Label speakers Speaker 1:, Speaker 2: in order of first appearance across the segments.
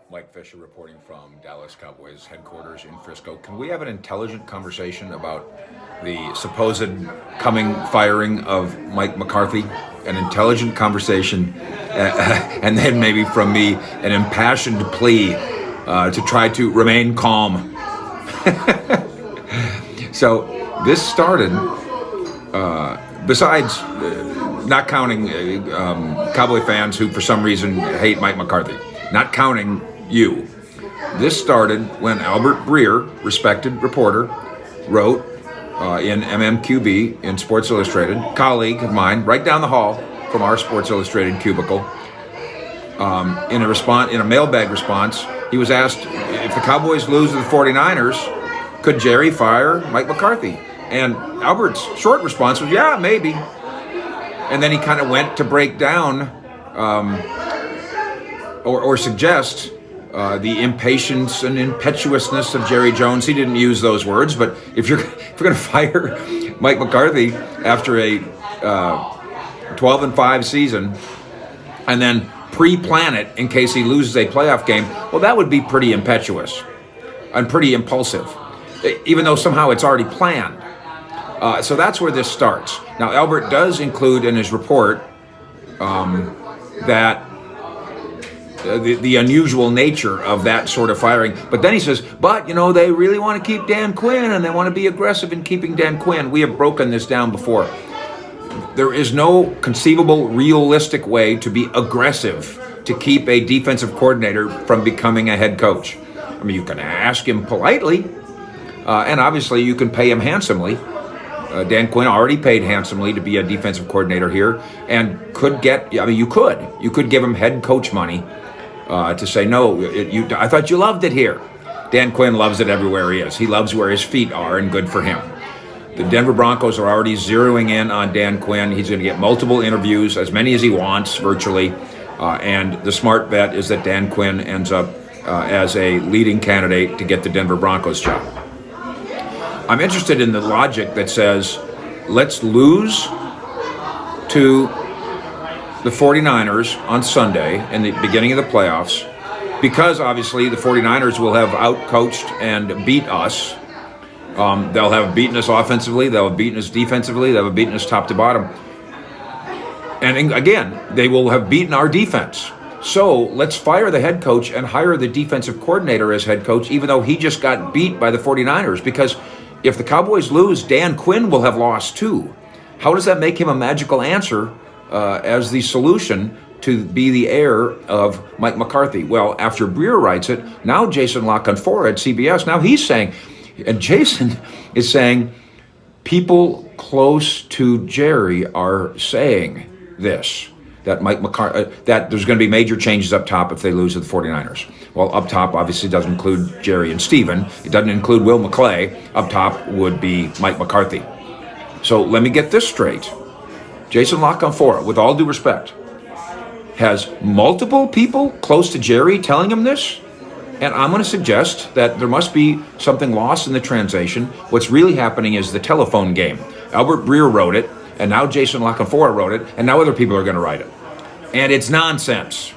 Speaker 1: Mike Fisher reporting from Dallas Cowboys headquarters in Frisco. Can we have an intelligent conversation about the supposed coming firing of Mike McCarthy? An intelligent conversation, and then maybe from me, an impassioned plea to try to remain calm. So this started, besides not counting Cowboy fans who for some reason hate Mike McCarthy, not counting you. This started when Albert Breer, respected reporter, wrote in MMQB in Sports Illustrated, colleague of mine, right down the hall from our Sports Illustrated cubicle. In a mailbag response, he was asked if the Cowboys lose to the 49ers, could Jerry fire Mike McCarthy? And Albert's short response was, yeah, maybe. And then he kind of went to break down or suggest the impatience and impetuousness of Jerry Jones. He didn't use those words, but if you're going to fire Mike McCarthy after a 12-5 season and then pre-plan it in case he loses a playoff game, well, that would be pretty impetuous and pretty impulsive, even though somehow it's already planned. So that's where this starts. Now, Albert does include in his report that the unusual nature of that sort of firing. But then he says, but, they really want to keep Dan Quinn and they want to be aggressive in keeping Dan Quinn. We have broken this down before. There is no conceivable, realistic way to be aggressive to keep a defensive coordinator from becoming a head coach. I mean, you can ask him politely, and obviously you can pay him handsomely. Dan Quinn already paid handsomely to be a defensive coordinator here, and you could give him head coach money to say, no, I thought you loved it here. Dan Quinn loves it everywhere he is. He loves where his feet are, and good for him. The Denver Broncos are already zeroing in on Dan Quinn. He's going to get multiple interviews, as many as he wants, virtually. And the smart bet is that Dan Quinn ends up as a leading candidate to get the Denver Broncos job. I'm interested in the logic that says, let's lose to the 49ers on Sunday in the beginning of the playoffs, because obviously the 49ers will have outcoached and beat us. They'll have beaten us offensively, they'll have beaten us defensively, they'll have beaten us top to bottom. And again, they will have beaten our defense. So let's fire the head coach and hire the defensive coordinator as head coach, even though he just got beat by the 49ers. Because if the Cowboys lose, Dan Quinn will have lost too. How does that make him a magical answer as the solution to be the heir of Mike McCarthy? Well, after Breer writes it, now Jason La Canfora at CBS, now he's saying, and Jason is saying, people close to Jerry are saying this, that Mike McCarthy, that there's going to be major changes up top if they lose to the 49ers. Well, up top obviously doesn't include Jerry and Steven. It doesn't include Will McClay. Up top would be Mike McCarthy. So let me get this straight. Jason La Canfora, with all due respect, has multiple people close to Jerry telling him this. And I'm going to suggest that there must be something lost in the translation. What's really happening is the telephone game. Albert Breer wrote it, and now Jason La Canfora wrote it, and now other people are going to write it. And it's nonsense.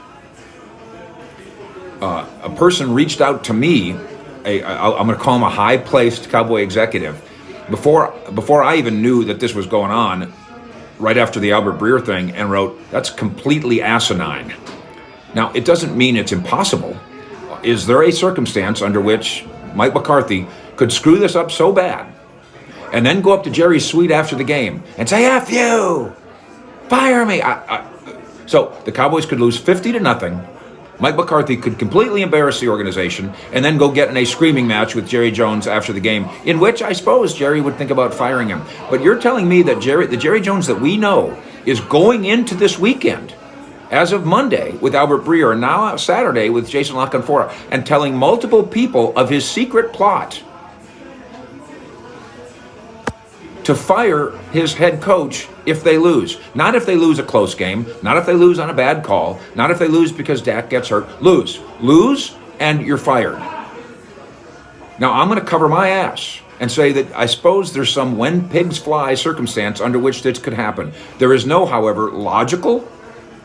Speaker 1: A person reached out to me, I'm going to call him a high-placed Cowboy executive, before I even knew that this was going on, right after the Albert Breer thing, and wrote, that's completely asinine. Now, it doesn't mean it's impossible. Is there a circumstance under which Mike McCarthy could screw this up so bad and then go up to Jerry's suite after the game and say, F you, fire me? So the Cowboys could lose 50-0. Mike McCarthy could completely embarrass the organization and then go get in a screaming match with Jerry Jones after the game, in which I suppose Jerry would think about firing him. But you're telling me that the Jerry Jones that we know is going into this weekend, as of Monday with Albert Breer, and now Saturday with Jason La Canfora, and telling multiple people of his secret plot to fire his head coach if they lose. Not if they lose a close game, not if they lose on a bad call, not if they lose because Dak gets hurt. Lose, and you're fired. Now I'm going to cover my ass and say that I suppose there's some when pigs fly circumstance under which this could happen. There is no, however, logical,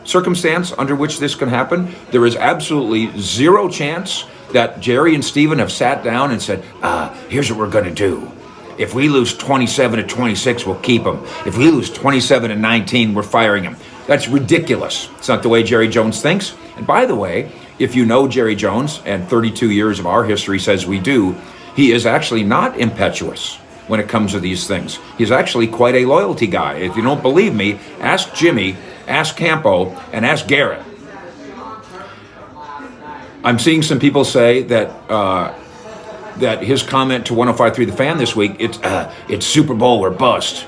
Speaker 1: circumstance under which this can happen. There is absolutely zero chance that Jerry and Stephen have sat down and said, here's what we're going to do. If we lose 27-26, we'll keep him. If we lose 27-19, we're firing him. That's ridiculous. It's not the way Jerry Jones thinks. And by the way, if you know Jerry Jones, and 32 years of our history says we do, he is actually not impetuous when it comes to these things. He's actually quite a loyalty guy. If you don't believe me, ask Jimmy, ask Campo, and ask Garrett. I'm seeing some people say that that his comment to 105.3 The Fan this week, it's Super Bowl or bust,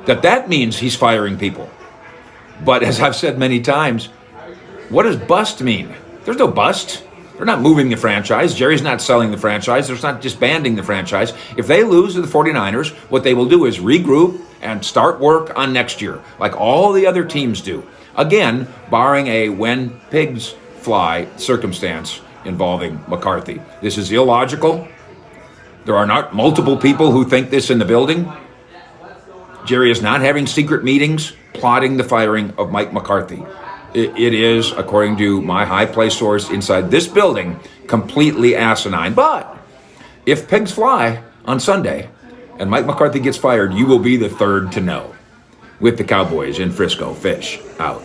Speaker 1: that means he's firing people. But as I've said many times, what does bust mean? There's no bust. They're not moving the franchise. Jerry's not selling the franchise. They're not disbanding the franchise. If they lose to the 49ers, what they will do is regroup and start work on next year, like all the other teams do. Again, barring a when pigs fly circumstance involving McCarthy. This is illogical. There are not multiple people who think this in the building. Jerry is not having secret meetings plotting the firing of Mike McCarthy. It is, according to my high-placed source inside this building, completely asinine. But if pigs fly on Sunday and Mike McCarthy gets fired, you will be the third to know. With the Cowboys in Frisco, Fish out.